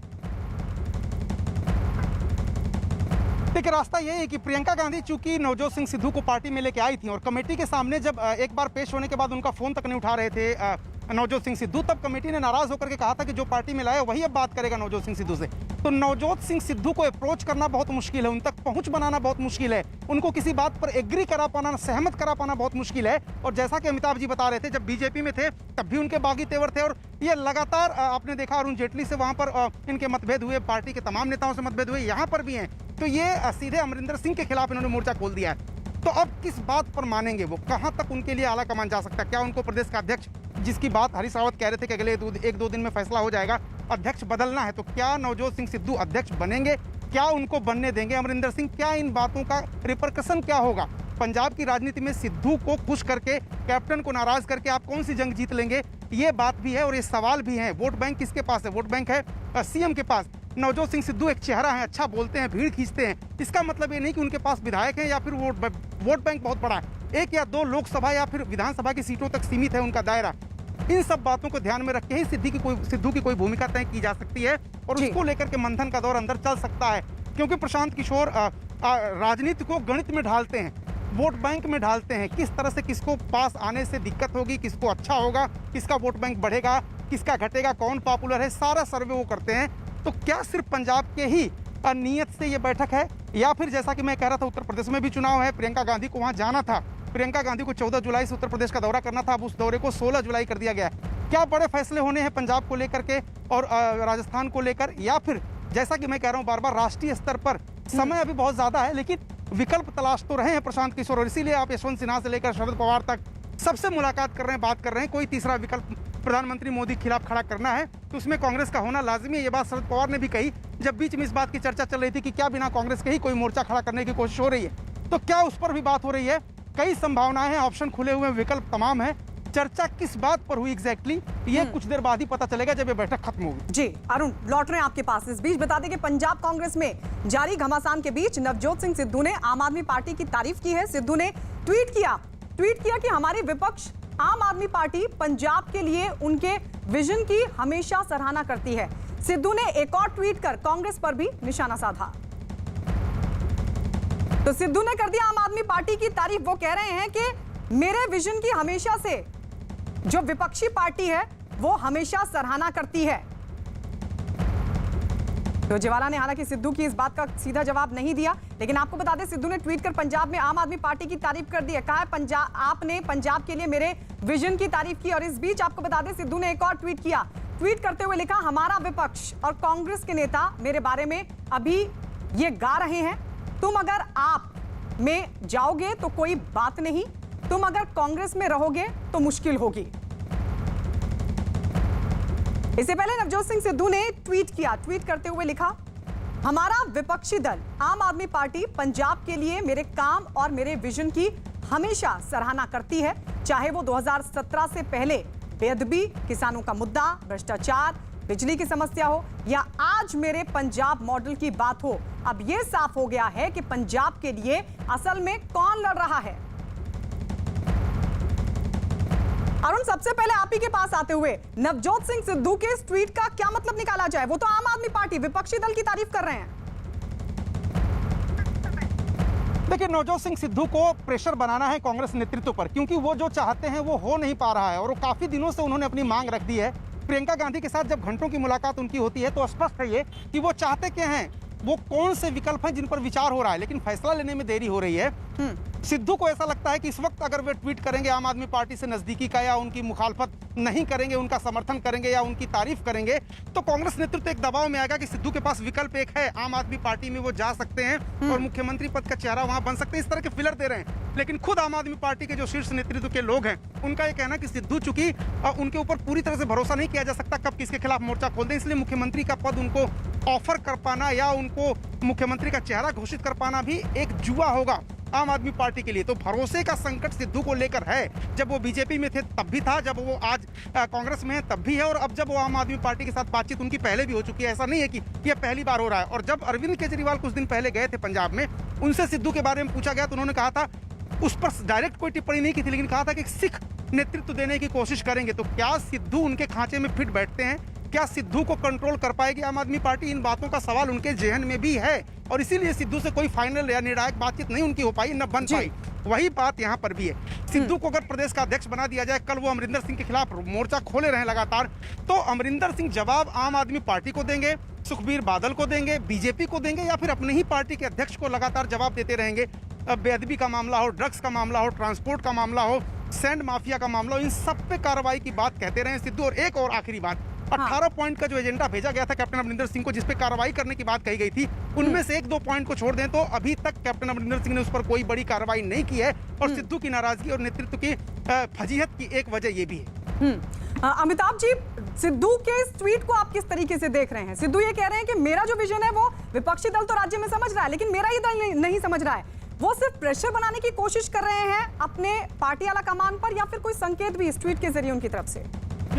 देखिए, रास्ता ये है कि प्रियंका गांधी चूंकि नवजोत सिंह सिद्धू को पार्टी में लेके आई थी और कमेटी के सामने जब एक बार पेश होने के बाद उनका फोन तक नहीं उठा रहे थे नवजोत सिंह सिद्धू, तब कमेटी ने नाराज होकर के कहा था कि जो पार्टी में लाया वही अब बात करेगा नवजोत सिंह सिद्धू से। तो नवजोत सिंह सिद्धू को अप्रोच करना बहुत मुश्किल है, उन तक पहुंच बनाना बहुत मुश्किल है, उनको किसी बात पर एग्री करा पाना, सहमत करा पाना बहुत मुश्किल है। और जैसा कि अमिताभ जी बता रहे थे, जब बीजेपी में थे तब भी उनके बागी तेवर थे और ये लगातार आपने देखा अरुण जेटली से वहां पर इनके मतभेद हुए, पार्टी के तमाम नेताओं से मतभेद हुए, यहाँ पर भी हैं। तो ये सीधे अमरिंदर सिंह के खिलाफ इन्होंने मोर्चा खोल दिया है। तो अब किस बात पर मानेंगे वो, कहां तक उनके लिए आला कमान जा सकता है? क्या उनको प्रदेश का अध्यक्ष, जिसकी बात हरीश रावत कह रहे थे कि अगले 1-2 दिन में फैसला हो जाएगा, अध्यक्ष बदलना है, तो क्या नवजोत सिंह सिद्धू अध्यक्ष बनेंगे? क्या उनको बनने देंगे अमरिंदर सिंह? क्या इन बातों का रिपरकशन क्या होगा? पंजाब की राजनीति में सिद्धू को खुश करके, कैप्टन को नाराज करके आप कौन सी जंग जीत लेंगे, ये बात भी है और ये सवाल भी है। वोट बैंक किसके पास है? वोट बैंक है सीएम के पास। नवजोत सिंह सिद्धू एक चेहरा है, अच्छा बोलते हैं, भीड़ खींचते हैं, इसका मतलब ये नहीं कि उनके पास विधायक हैं या फिर वोट बैंक बहुत बड़ा है। 1 या 2 लोकसभा या फिर विधानसभा की सीटों तक सीमित है उनका दायरा। इन सब बातों को ध्यान में रख के ही सिद्धू की कोई भूमिका तय की जा सकती है और उसको लेकर के मंथन का दौर अंदर चल सकता है, क्योंकि प्रशांत किशोर राजनीति को गणित में ढालते हैं, वोट बैंक में ढालते हैं। किस तरह से किसको पास आने से दिक्कत होगी, किसको अच्छा होगा, किसका वोट बैंक बढ़ेगा, किसका घटेगा, कौन पॉपुलर है, सारा सर्वे वो करते हैं। तो क्या सिर्फ पंजाब के ही नियत से ये बैठक है, या फिर जैसा कि मैं कह रहा था उत्तर प्रदेश में भी चुनाव है, प्रियंका गांधी को वहां जाना था, प्रियंका गांधी को 14 जुलाई से उत्तर प्रदेश का दौरा करना था, अब उस दौरे को 16 जुलाई कर दिया गया है। क्या बड़े फैसले होने हैं पंजाब को लेकर के और राजस्थान को लेकर, या फिर जैसा कि मैं कह रहा हूँ बार बार, राष्ट्रीय स्तर पर समय अभी बहुत ज्यादा है, लेकिन विकल्प तलाश तो रहे हैं प्रशांत किशोर, और इसीलिए आप यशवंत सिन्हा से लेकर शरद पवार तक सबसे मुलाकात कर रहे हैं, बात कर रहे हैं। कोई तीसरा विकल्प प्रधानमंत्री मोदी के खिलाफ खड़ा करना है तो उसमें कांग्रेस का होना लाजिमी है। ये बात शरद पवार ने भी कही जब बीच में इस बात की चर्चा चल रही थी कि क्या बिना कांग्रेस के ही कोई मोर्चा खड़ा करने की कोशिश हो रही है, तो क्या उस पर भी बात हो रही है? कई संभावनाएं हैं, ऑप्शन खुले हुए, विकल्प तमाम है। चर्चा किस बात पर हुई एग्जैक्टली, ये कुछ देर बाद ही पता चलेगा जब ये बैठक खत्म होगी। जी अरुण, लौट रहे हैं आपके पास। इस बीच बता दें कि पंजाब कांग्रेस में जारी घमासान के बीच नवजोत सिंह सिद्धू ने आम आदमी पार्टी की तारीफ की है। सिद्धू ने ट्वीट किया कि हमारी विपक्ष आम आदमी पार्टी पंजाब के लिए उनके विजन की हमेशा सराहना करती है। सिद्धू ने एक और ट्वीट कर कांग्रेस पर भी निशाना साधा। तो सिद्धू ने कर दिया आम आदमी पार्टी की तारीफ। वो कह रहे हैं कि मेरे विजन की हमेशा से जो विपक्षी पार्टी है वो हमेशा सराहना करती है। सुरजेवाला ने हालांकि सिद्धू की इस बात का सीधा जवाब नहीं दिया, लेकिन आपको बता दें सिद्धू ने ट्वीट कर पंजाब में आम आदमी पार्टी की तारीफ कर दी है। कहा है पंजाब, आपने पंजाब के लिए मेरे विजन की तारीफ की। और इस बीच आपको बता दें सिद्धू ने एक और ट्वीट किया। ट्वीट करते हुए लिखा, हमारा विपक्ष और कांग्रेस के नेता मेरे बारे में अभी ये गा रहे हैं, तुम अगर आप में जाओगे तो कोई बात नहीं, तुम अगर कांग्रेस में रहोगे तो मुश्किल होगी। इससे पहले नवजोत सिंह सिद्धू ने ट्वीट किया। ट्वीट करते हुए लिखा, हमारा विपक्षी दल आम आदमी पार्टी पंजाब के लिए मेरे काम और मेरे विजन की हमेशा सराहना करती है, चाहे वो 2017 से पहले बेअदबी, किसानों का मुद्दा, भ्रष्टाचार, बिजली की समस्या हो या आज मेरे पंजाब मॉडल की बात हो। अब यह साफ हो गया है कि पंजाब के लिए असल में कौन लड़ रहा है। अरुण, सबसे पहले आप ही के पास आते हुए नवजोत सिंह सिद्धू के इस ट्वीट का क्या मतलब निकाला जाए? वो तो आम आदमी पार्टी विपक्षी दल की तारीफ कर रहे हैं। देखिए, नवजोत सिंह सिद्धू को प्रेशर बनाना है कांग्रेस नेतृत्व पर, क्योंकि वो जो चाहते हैं वो हो नहीं पा रहा है और वो काफी दिनों से उन्होंने अपनी मांग रख दी है। प्रियंका गांधी के साथ जब घंटों की मुलाकात उनकी होती है तो स्पष्ट है ये कि वो चाहते क्या हैं, वो कौन से विकल्प हैं जिन पर विचार हो रहा है, लेकिन फैसला लेने में देरी हो रही है। सिद्धू को ऐसा लगता है कि इस वक्त अगर वे ट्वीट करेंगे आम आदमी पार्टी से नजदीकी का, या उनकी मुखालफत नहीं करेंगे, उनका समर्थन करेंगे या उनकी तारीफ करेंगे, तो कांग्रेस नेतृत्व एक दबाव में आएगा कि सिद्धू के पास विकल्प एक है, आम आदमी पार्टी में वो जा सकते हैं और मुख्यमंत्री पद का चेहरा वहां बन सकते हैं। इस तरह के फिलर दे रहे हैं, लेकिन खुद आम आदमी पार्टी के जो शीर्ष नेतृत्व के लोग हैं उनका यह कहना कि सिद्धू चूंकि उनके ऊपर पूरी तरह से भरोसा नहीं किया जा सकता कब किसके खिलाफ मोर्चा खोल दें, इसलिए मुख्यमंत्री का पद उनको ऑफर कर पाना या उनको मुख्यमंत्री का चेहरा घोषित कर पाना भी एक जुआ होगा आम आदमी पार्टी के लिए। तो भरोसे का संकट सिद्धू को लेकर है। जब वो बीजेपी में थे तब भी था, जब वो आज कांग्रेस में है तब भी है, और अब जब वो आम आदमी पार्टी के साथ बातचीत उनकी पहले भी हो चुकी है। ऐसा नहीं है कि ये पहली बार हो रहा है। और जब अरविंद केजरीवाल कुछ दिन पहले गए थे पंजाब में, उनसे सिद्धू के बारे में पूछा गया तो उन्होंने कहा था, उस पर डायरेक्ट कोई टिप्पणी नहीं की थी, लेकिन कहा था कि सिख नेतृत्व देने की कोशिश करेंगे। तो क्या सिद्धू उनके खांचे में फिट बैठते हैं? क्या सिद्धू को कंट्रोल कर पाएगी आम आदमी पार्टी? इन बातों का सवाल उनके जहन में भी है और इसीलिए सिद्धू से कोई फाइनल या निर्णायक बातचीत नहीं उनकी हो पाई, न बन पाई। वही बात यहाँ पर भी है। सिद्धू को अगर प्रदेश का अध्यक्ष बना दिया जाए, कल वो अमरिंदर सिंह के खिलाफ मोर्चा खोले रहे लगातार, तो अमरिंदर सिंह जवाब आम आदमी पार्टी को देंगे, सुखबीर बादल को देंगे, बीजेपी को देंगे, या फिर अपनी ही पार्टी के अध्यक्ष को लगातार जवाब देते रहेंगे। बेअदबी का मामला हो, ड्रग्स का मामला हो, ट्रांसपोर्ट का मामला हो, सैंड माफिया का मामला हो, इन सब पे कार्रवाई की बात कहते रहे सिद्धू। और एक और आखिरी बात, 18 पॉइंट का जो एजेंडा भेजा गया था कैप्टन अमरिंदर सिंह को, जिसपे कार्रवाई करने की बात कही गई थी, उनमें से 1-2 पॉइंट को छोड़ दें तो अभी तक कैप्टन अमरिंदर सिंह ने उस पर कोई बड़ी कार्रवाई नहीं की है। और सिद्धू की नाराजगी और नेतृत्व की फजीहत की एक वजह ये भी है। अमिताभ जी, सिद्धू के इस ट्वीट को आप किस तरीके से देख रहे हैं? सिद्धू ये कह रहे हैं कि मेरा जो विजन है वो विपक्षी दल तो राज्य में समझ रहा है, लेकिन मेरा ये दल नहीं समझ रहा है। वो सिर्फ प्रेशर बनाने की कोशिश कर रहे हैं अपने पार्टी आला कमान पर, या फिर कोई संकेत भी इस ट्वीट के जरिए उनकी तरफ से?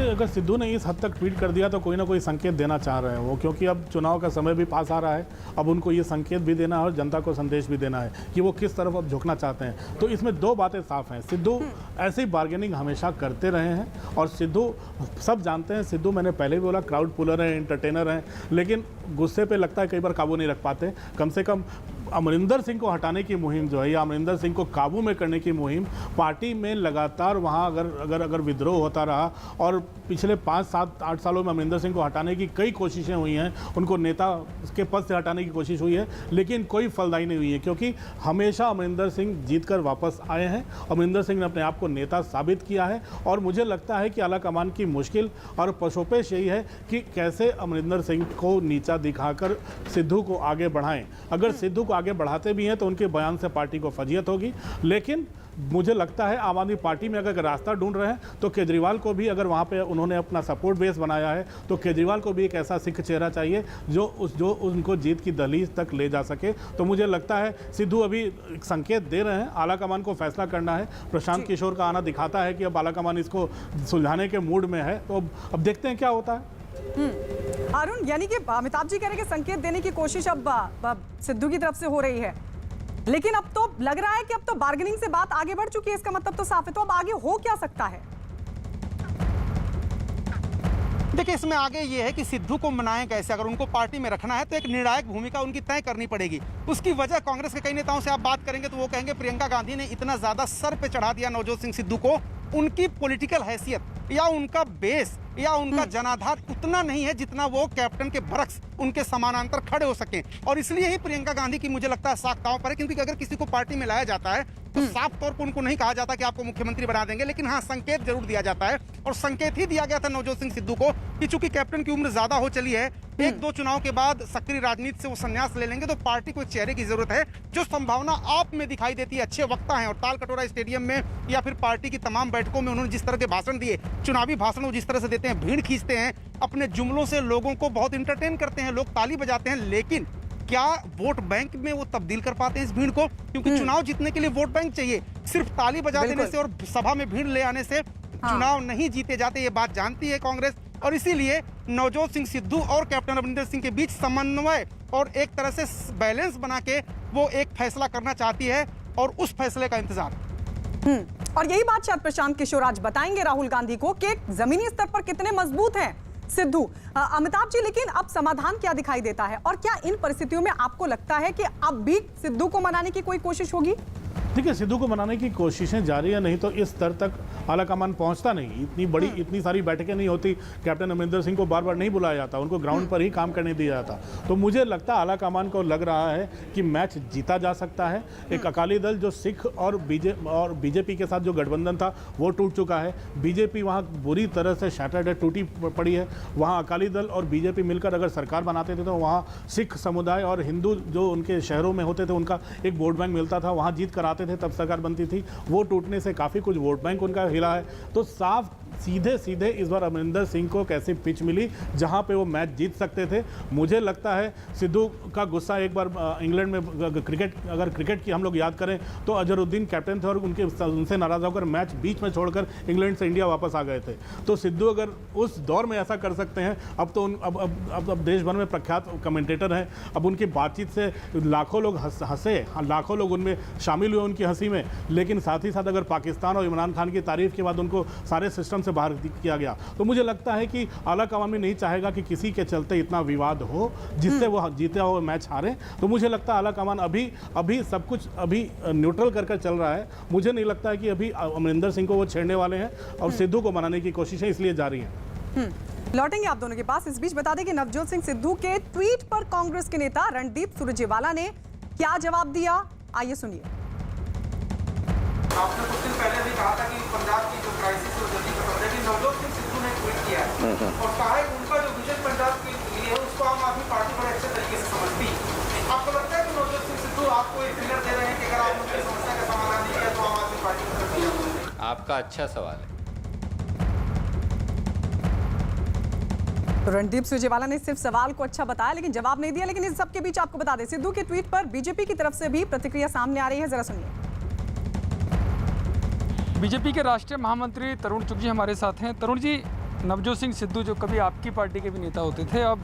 अगर सिद्धू ने इस हद तक ट्वीट कर दिया तो कोई ना कोई संकेत देना चाह रहे हैं वो, क्योंकि अब चुनाव का समय भी पास आ रहा है। अब उनको ये संकेत भी देना है और जनता को संदेश भी देना है कि वो किस तरफ अब झुकना चाहते हैं। तो इसमें 2 बातें साफ हैं। सिद्धू ऐसी बार्गेनिंग हमेशा करते रहे हैं और सिद्धू सब जानते हैं। सिद्धू, मैंने पहले भी बोला, क्राउड पुलर हैं, एंटरटेनर हैं, लेकिन गुस्से पे लगता है कई बार काबू नहीं रख पाते। कम से कम अमरिंदर सिंह को हटाने की मुहिम जो है, या अमरिंदर सिंह को काबू में करने की मुहिम, पार्टी में लगातार वहाँ अगर विद्रोह होता रहा, और पिछले 5-7-8 सालों में अमरिंदर सिंह को हटाने की कई कोशिशें हुई हैं, उनको नेता के पद से हटाने की कोशिश हुई है, लेकिन कोई फलदायी नहीं हुई है, क्योंकि हमेशा अमरिंदर सिंह जीतकर वापस आए हैं। अमरिंदर सिंह ने अपने आप को नेता साबित किया है और मुझे लगता है कि आलाकमान की मुश्किल और पशोपेश यही है कि कैसे अमरिंदर सिंह को नीचा दिखाकर सिद्धू को आगे बढ़ाएं। अगर सिद्धू को आगे बढ़ाते भी हैं तो उनके बयान से पार्टी को फजीहत होगी, लेकिन मुझे लगता है आम आदमी पार्टी में अगर रास्ता ढूंढ रहे हैं तो केजरीवाल को भी, अगर वहाँ पे उन्होंने अपना सपोर्ट बेस बनाया है, तो केजरीवाल को भी एक ऐसा सिख चेहरा चाहिए जो उनको जीत की दहलीज तक ले जा सके। तो मुझे लगता है सिद्धू अभी एक संकेत दे रहे हैं, आलाकमान को फैसला करना है। प्रशांत किशोर का आना दिखाता है कि अब आलाकमान इसको सुलझाने के मूड में है, तो अब देखते हैं क्या होता है। अरुण, यानी कि अमिताभ जी कह रहे हैं कि संकेत देने की कोशिश अब सिद्धू की तरफ से हो रही है, लेकिन अब तो लग रहा है कि अब तो बार्गेनिंग से बात आगे बढ़ चुकी है। इसका मतलब तो साफ है, तो अब आगे हो क्या सकता है? देखिए, इसमें आगे ये है कि सिद्धू को मनाएं कैसे। अगर उनको पार्टी में रखना है तो एक निर्णायक भूमिका उनकी तय करनी पड़ेगी। उसकी वजह कांग्रेस के कई नेताओं से आप बात करेंगे तो वो कहेंगे प्रियंका गांधी ने इतना ज्यादा सर पे चढ़ा दिया नवजोत सिंह सिद्धू को, उनकी पॉलिटिकल हैसियत या उनका बेस या उनका जनाधार उतना नहीं है जितना वो कैप्टन के बरक्स उनके समानांतर खड़े हो सके। और इसलिए ही प्रियंका गांधी की मुझे लगता है साख्ताओं पर है, क्योंकि अगर किसी को पार्टी में लाया जाता है तो साफ तौर पर उनको नहीं कहा जाता कि आपको मुख्यमंत्री बना देंगे, लेकिन हाँ, संकेत जरूर दिया जाता है। और संकेत ही दिया गया था नवजोत सिंह सिद्धू को कि चूंकि कैप्टन की उम्र ज्यादा हो चली है, एक दो चुनाव के बाद सक्रिय राजनीति से वो संन्यास ले लेंगे, तो पार्टी को एक चेहरे की जरूरत है। जो संभावना आप में दिखाई देती है, अच्छे वक्ता हैं और तालकटोरा स्टेडियम में या फिर पार्टी की तमाम बैठकों में उन्होंने जिस तरह के भाषण दिए, चुनावी भाषण वो जिस तरह से देते हैं, भीड़ खींचते हैं, अपने जुमलों से लोगों को बहुत इंटरटेन करते हैं, लोग ताली बजाते हैं, लेकिन क्या वोट बैंक में वो तब्दील कर पाते हैं इस भीड़ को? क्योंकि चुनाव जीतने के लिए वोट बैंक चाहिए, सिर्फ ताली बजा देने से और सभा में भीड़ ले आने से चुनाव नहीं जीते जाते। ये बात जानती है कांग्रेस, और इसीलिए नवजोत सिंह सिद्धू और कैप्टन अमरिंदर सिंह के बीच समन्वय और एक तरह से बैलेंस बना के वो एक फैसला करना चाहती है और उस फैसले का इंतजार। और यही बात शायद प्रशांत किशोर आज बताएंगे राहुल गांधी को कि जमीनी स्तर पर कितने मजबूत हैं सिद्धू। अमिताभ जी, लेकिन अब समाधान क्या दिखाई देता है और क्या इन परिस्थितियों में आपको लगता है कि अब भी सिद्धू को मनाने की कोई कोशिश होगी? देखिए, सिद्धू को मनाने की कोशिशें जारी है, नहीं तो इस स्तर तक आलाकमान पहुंचता नहीं। इतनी बड़ी इतनी सारी बैठकें नहीं होती, कैप्टन अमरिंदर सिंह को बार बार नहीं बुलाया जाता, उनको ग्राउंड पर ही काम करने दिया जाता। तो मुझे लगता है आलाकमान को लग रहा है कि मैच जीता जा सकता है। एक अकाली दल जो सिख और बीजेपी के साथ जो गठबंधन था वो टूट चुका है। बीजेपी वहाँ बुरी तरह से शैटर्ड है, टूटी पड़ी है। वहाँ अकाली दल और बीजेपी मिलकर अगर सरकार बनाते थे तो वहाँ सिख समुदाय और हिंदू जो उनके शहरों में होते थे उनका एक वोट बैंक मिलता था, वहाँ जीत कराते थे, तब सरकार बनती थी। वो टूटने से काफ़ी कुछ वोट बैंक उनका हिला है। तो साफ सीधे सीधे इस बार अमरिंदर सिंह को कैसी पिच मिली जहां पे वो मैच जीत सकते थे। मुझे लगता है सिद्धू का गुस्सा एक बार इंग्लैंड में क्रिकेट की हम लोग याद करें तो अजहरुद्दीन कैप्टन थे और उनसे नाराज होकर मैच बीच में छोड़कर इंग्लैंड से इंडिया वापस आ गए थे। तो सिद्धू अगर उस दौर में ऐसा कर सकते हैं, अब तो अब देश भर में प्रख्यात कमेंटेटर हैं, अब उनकी बातचीत से लाखों लोग हंसे, लाखों लोग उनमें शामिल हुए उनकी हंसी में। लेकिन साथ ही साथ अगर पाकिस्तान और इमरान खान की तारीफ के बाद उनको सारे सिस्टम से बाहर किया गया, तो मुझे लगता है कि आला कमान में नहीं चाहेगा कि किसी के चलते इतना विवाद हो जिससे वो जीते हुए मैच हारे। तो मुझे लगता है आला कमान अभी सब कुछ अभी न्यूट्रल कर चल रहा है। मुझे नहीं लगता है कि अभी अमरिंदर सिंह को वो छेड़ने वाले हैं और सिद्धू को मनाने की कोशिशें इसलिए जारी हैं। लौटेंगे आप दोनों के पास। इस बीच बता दें कि नवजोत सिंह सिद्धू के ट्वीट पर कांग्रेस के नेता रणदीप सुरजेवाला ने क्या जवाब दिया, आइए सुनिए। आपने कुछ दिन पहले भी कहा था कि पंजाब की जो क्राइसिस है वो जल्दी खत्म हो जाएगी। नवजोत सिंह सिद्धू ने ट्वीट किया है और कहा है उनका जो विजन पंजाब के लिए है उसको आम आदमी पार्टी बड़े अच्छे तरीके से समझती है। आपको लगता है कि नवजोत सिंह सिद्धू आपको एक ट्रिगर दे रहे हैं कि अगर आप उनकी समस्या का समाधान नहीं किया तो आम आदमी पार्टी को कर दिया? आपका अच्छा सवाल है। तो रणदीप सुरजेवाला ने सिर्फ सवाल को अच्छा बताया लेकिन जवाब नहीं दिया। लेकिन इस सब के बीच आपको बता दें, सिद्धू के ट्वीट पर बीजेपी की तरफ से भी प्रतिक्रिया सामने आ रही है, जरा सुनिए। बीजेपी के राष्ट्रीय महामंत्री तरुण चुग जी हमारे साथ हैं। तरुण जी, नवजोत सिंह सिद्धू जो कभी आपकी पार्टी के भी नेता होते थे, अब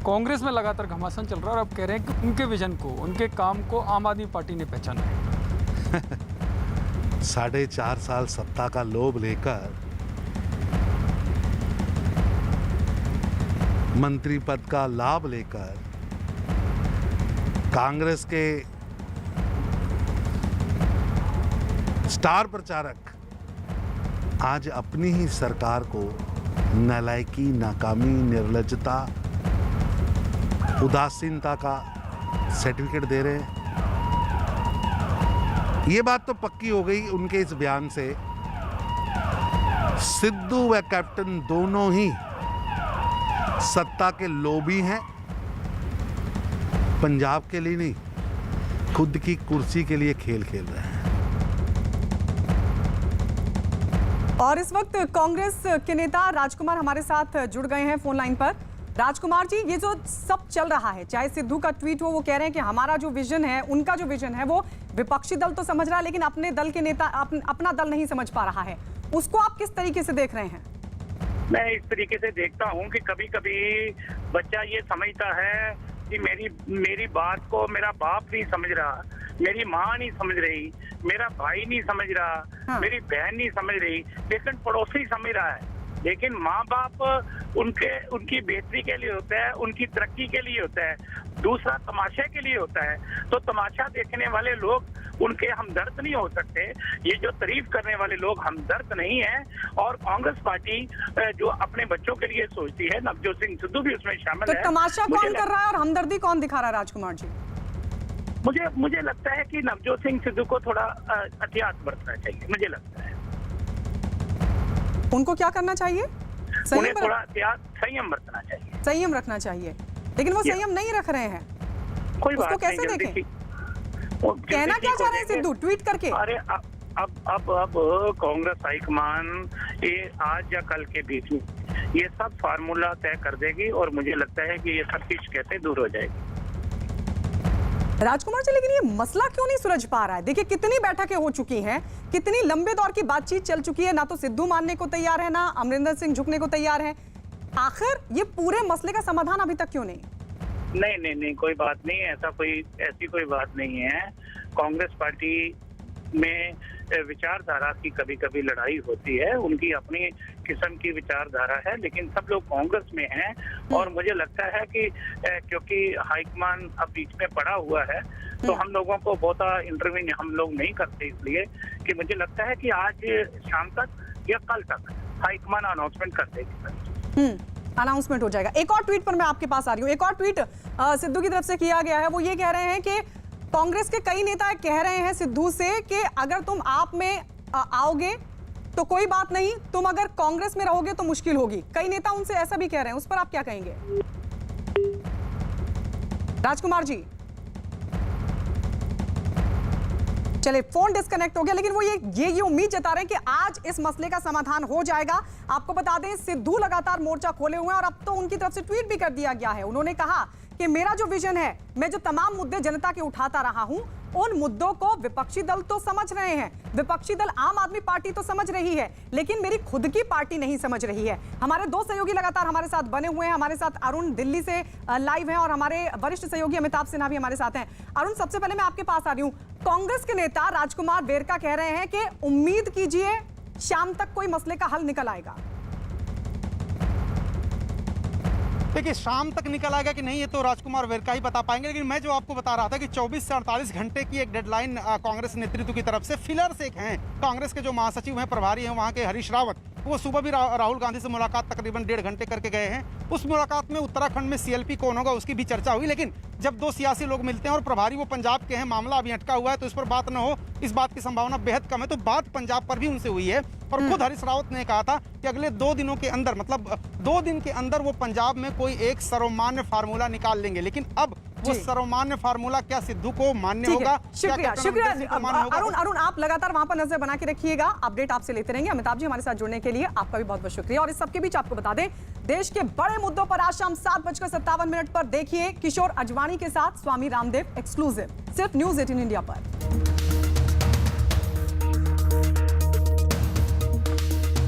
कांग्रेस में लगातार घमासान चल रहा है और अब कह रहे हैं कि उनके विजन को, उनके काम को आम आदमी पार्टी ने पहचाना है। 4.5 साल सत्ता का लोभ लेकर मंत्री पद का लाभ लेकर कांग्रेस के स्टार प्रचारक आज अपनी ही सरकार को नालायकी, नाकामी, निर्लज्जता, उदासीनता का सर्टिफिकेट दे रहे हैं। ये बात तो पक्की हो गई उनके इस बयान से, सिद्धू व कैप्टन दोनों ही सत्ता के लोभी हैं। पंजाब के लिए नहीं, खुद की कुर्सी के लिए खेल खेल रहे हैं। और इस वक्त कांग्रेस के नेता राजकुमार हमारे साथ जुड़ गए हैं फोन लाइन पर। राजकुमार जी, ये जो सब चल रहा है, चाहे सिद्धू का ट्वीट हो, वो कह रहे हैं कि हमारा जो विजन है, उनका जो विजन है वो विपक्षी दल तो समझ रहा है लेकिन अपने दल के नेता अपना दल नहीं समझ पा रहा है, उसको आप किस तरीके से देख रहे हैं? मैं इस तरीके से देखता हूं कि कभी कभी बच्चा ये समझता है कि मेरी बात को मेरा बाप नहीं समझ रहा, मेरी माँ नहीं समझ रही, मेरा भाई नहीं समझ रहा, मेरी बहन नहीं समझ रही, लेकिन पड़ोसी समझ रहा है। लेकिन माँ बाप उनकी बेहतरी के लिए होता है, उनकी तरक्की के लिए होता है, दूसरा तमाशे के लिए होता है। तो तमाशा देखने वाले लोग उनके हमदर्द नहीं हो सकते। ये जो तारीफ करने वाले लोग हमदर्द नहीं है। और कांग्रेस पार्टी जो अपने बच्चों के लिए सोचती है, नवजोत सिंह सिद्धू भी उसमें शामिल तो है। तमाशा कौन कर रहा है और हमदर्दी कौन दिखा रहा है राजकुमार जी? मुझे लगता है कि नवजोत सिंह सिद्धू को थोड़ा एहतियात बरतना चाहिए, मुझे लगता है। उनको क्या करना चाहिए? उन्हें थोड़ा एहतियात, संयम बरतना चाहिए, संयम रखना चाहिए। लेकिन वो संयम नहीं रख रहे हैं। कोई उसको बात कैसे नहीं, देखें? कहना क्या चाह रहे हैं सिद्धू ट्वीट करके? अरे अब कांग्रेस हाईकमान ये आज या कल के बीच में ये सब फार्मूला तय कर देगी और मुझे लगता है कि ये सब चीज कैसे दूर हो जाएगी। राजकुमार जी, लेकिन ये मसला क्यों नहीं सुलझ पा रहा है? देखिए कितनी बैठकें हो चुकी हैं, कितनी लंबे दौर की बातचीत चल चुकी है, ना तो सिद्धू मानने को तैयार है, ना अमरिंदर सिंह झुकने को तैयार है। आखिर ये पूरे मसले का समाधान अभी तक क्यों नहीं? नहीं, कोई बात नहीं है, ऐसी कोई बात नहीं है। कांग्रेस पार्टी में विचारधारा की कभी कभी लड़ाई होती है, उनकी अपनी किस्म की विचारधारा है, लेकिन सब लोग कांग्रेस में हैं। और मुझे लगता है कि क्योंकि हाईकमान अब बीच में पड़ा हुआ है, तो हम लोगों को बहुत इंटरव्यू हम लोग नहीं करते, इसलिए कि मुझे लगता है कि आज शाम तक या कल तक हाईकमान अनाउंसमेंट कर देगी। अनाउंसमेंट हो जाएगा। एक और ट्वीट पर मैं आपके पास आ रही हूँ। एक और ट्वीट सिद्धू की तरफ से किया गया है। वो ये कह रहे हैं कि कांग्रेस के कई नेता कह रहे हैं सिद्धू से कि अगर तुम आप में आओगे तो कोई बात नहीं, तुम अगर कांग्रेस में रहोगे तो मुश्किल होगी। कई नेता उनसे ऐसा भी कह रहे हैं, उस पर आप क्या कहेंगे राजकुमार जी? चले, फोन डिस्कनेक्ट हो गया, लेकिन वो ये उम्मीद जता रहे हैं कि आज इस मसले का समाधान हो जाएगा। आपको बता दें सिद्धू लगातार मोर्चा खोले हुए हैं और अब तो उनकी तरफ से ट्वीट भी कर दिया गया है। उन्होंने कहा कि मेरा जो विजन है, मैं जो तमाम मुद्दे जनता के उठाता रहा हूं, उन मुद्दों को विपक्षी दल तो समझ रहे हैं, विपक्षी दल आम आदमी पार्टी तो समझ रही है, लेकिन मेरी खुद की पार्टी नहीं समझ रही है। हमारे दो सहयोगी लगातार हमारे साथ बने हुए हैं। हमारे साथ अरुण दिल्ली से लाइव हैं और हमारे वरिष्ठ सहयोगी अमिताभ सिन्हा भी हमारे साथ हैं। अरुण, सबसे पहले मैं आपके पास आ रही हूं। कांग्रेस के नेता राजकुमार वेरका कह रहे हैं कि उम्मीद कीजिए शाम तक कोई मसले का हल निकल आएगा। देखिए, शाम तक निकल आएगा कि नहीं ये तो राजकुमार वेरका ही बता पाएंगे, लेकिन मैं जो आपको बता रहा था कि 24 से 48 घंटे की एक डेडलाइन कांग्रेस नेतृत्व की तरफ से फिलर्स एक हैं। कांग्रेस के जो महासचिव हैं, प्रभारी हैं वहाँ के हरीश रावत, वो सुबह भी राहुल गांधी से मुलाकात तकरीबन 1.5 घंटे करके गए हैं। उस मुलाकात में उत्तराखंड में CLP कौन होगा उसकी भी चर्चा हुई, लेकिन जब दो सियासी लोग मिलते हैं और प्रभारी वो पंजाब के हैं, मामला अभी अटका हुआ है, तो इस पर बात न हो, इस बात की संभावना बेहद कम है। तो बात पंजाब पर भी उनसे हुई है और खुद हरीश रावत ने कहा था कि अगले 2 दिनों के अंदर, मतलब 2 दिन के अंदर वो पंजाब में कोई एक सर्वमान्य फार्मूला निकाल लेंगे। लेकिन अब वो सर्वमान्य फार्मूला क्या सिद्धू को मान्य होगा? शुक्रिया अरुण, आप लगातार वहां पर नजर बना के रखिएगा, अपडेट आपसे लेते रहेंगे। अमिताभ जी, हमारे साथ जुड़ने के लिए आपका भी बहुत बहुत शुक्रिया। और इस सबके बीच आपको बता दें, देश के बड़े मुद्दों पर आज शाम 7:57 पर देखिए किशोर अजवाणी के साथ स्वामी रामदेव एक्सक्लूसिव, सिर्फ न्यूज़ 18 इंडिया पर।